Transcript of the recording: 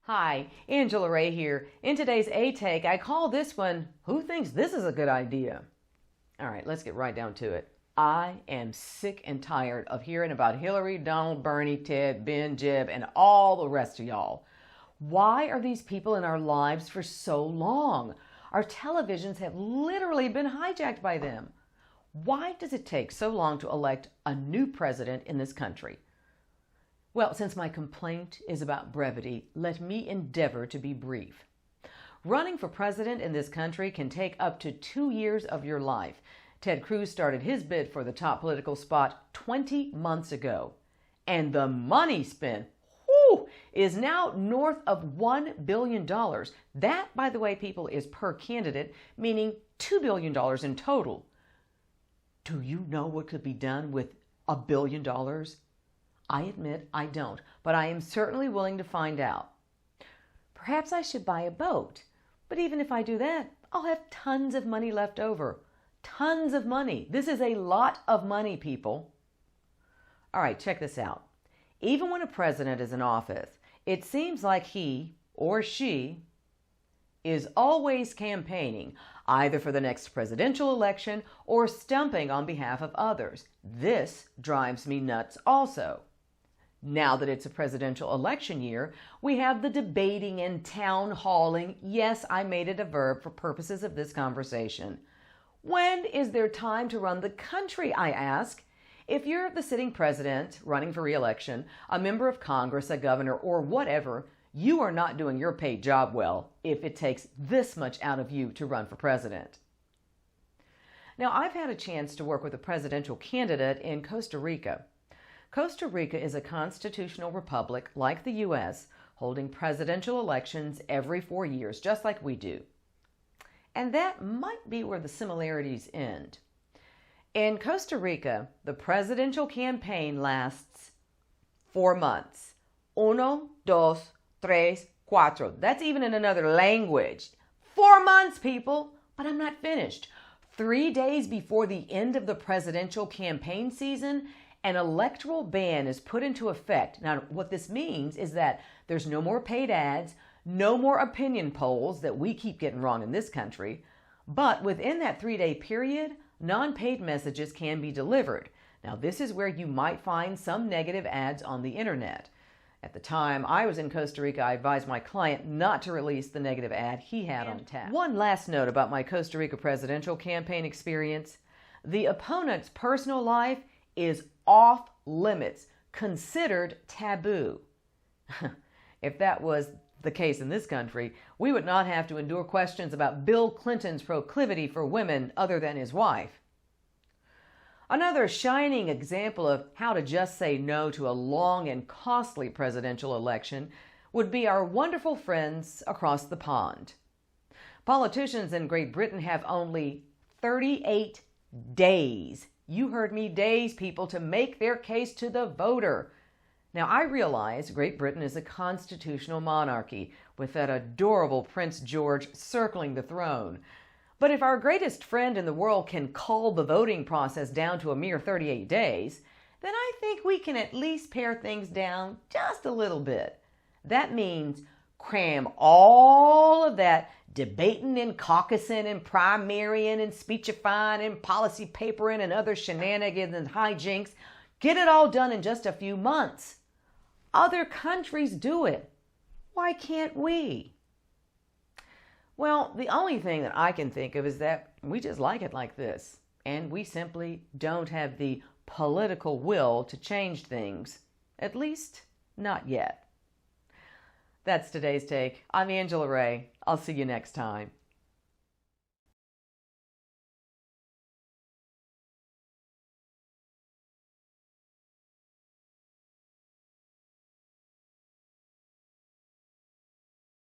Hi, Angela Rae here. In today's A-Take, I call this one, Who Thinks This Is a Good Idea? All right, let's get right down to it. I am sick and tired of hearing about Hillary, Donald, Bernie, Ted, Ben, Jeb, and all the rest of y'all. Why are these people in our lives for so long? Our televisions have literally been hijacked by them. Why does it take so long to elect a new president in this country? Well, since my complaint is about brevity, let me endeavor to be brief. Running for president in this country can take up to 2 years of your life. Ted Cruz started his bid for the top political spot 20 months ago. And the money spent, is now north of $1 billion. That, by the way, people, is per candidate, meaning $2 billion in total. Do you know what could be done with $1 billion? I admit I don't, but I am certainly willing to find out. Perhaps I should buy a boat, but even if I do that, I'll have tons of money left over. Tons of money. This is a lot of money, people. All right, check this out. Even when a president is in office, it seems like he or she is always campaigning, either for the next presidential election or stumping on behalf of others. This drives me nuts also. Now that it's a presidential election year, we have the debating and town halling. Yes, I made it a verb for purposes of this conversation. When is there time to run the country, I ask? If you're the sitting president running for re-election, a member of Congress, a governor, or whatever, you are not doing your paid job well if it takes this much out of you to run for president. Now, I've had a chance to work with a presidential candidate in Costa Rica. Costa Rica is a constitutional republic like the U.S., holding presidential elections every 4 years, just like we do. And that might be where the similarities end. In Costa Rica, the presidential campaign lasts 4 months. Uno, dos, tres, cuatro. That's even in another language. 4 months, people! But I'm not finished. 3 days before the end of the presidential campaign season, an electoral ban is put into effect. Now, what this means is that there's no more paid ads, no more opinion polls that we keep getting wrong in this country. But within that 3-day period, non-paid messages can be delivered. Now, this is where you might find some negative ads on the internet. At the time I was in Costa Rica, I advised my client not to release the negative ad he had on tap. One last note about my Costa Rica presidential campaign experience. The opponent's personal life is off limits, considered taboo. If that was the case in this country, we would not have to endure questions about Bill Clinton's proclivity for women other than his wife. Another shining example of how to just say no to a long and costly presidential election would be our wonderful friends across the pond. Politicians in Great Britain have only 38 days. You heard me, days, people, to make their case to the voter. Now, I realize Great Britain is a constitutional monarchy with that adorable Prince George circling the throne. But if our greatest friend in the world can cull the voting process down to a mere 38 days, then I think we can at least pare things down just a little bit. That means cram all of that debating and caucusing and primarying and speechifying and policy papering and other shenanigans and hijinks. Get it all done in just a few months. Other countries do it. Why can't we? Well, the only thing that I can think of is that we just like it like this, and we simply don't have the political will to change things, at least not yet. That's today's take. I'm Angela Rae. I'll see you next time.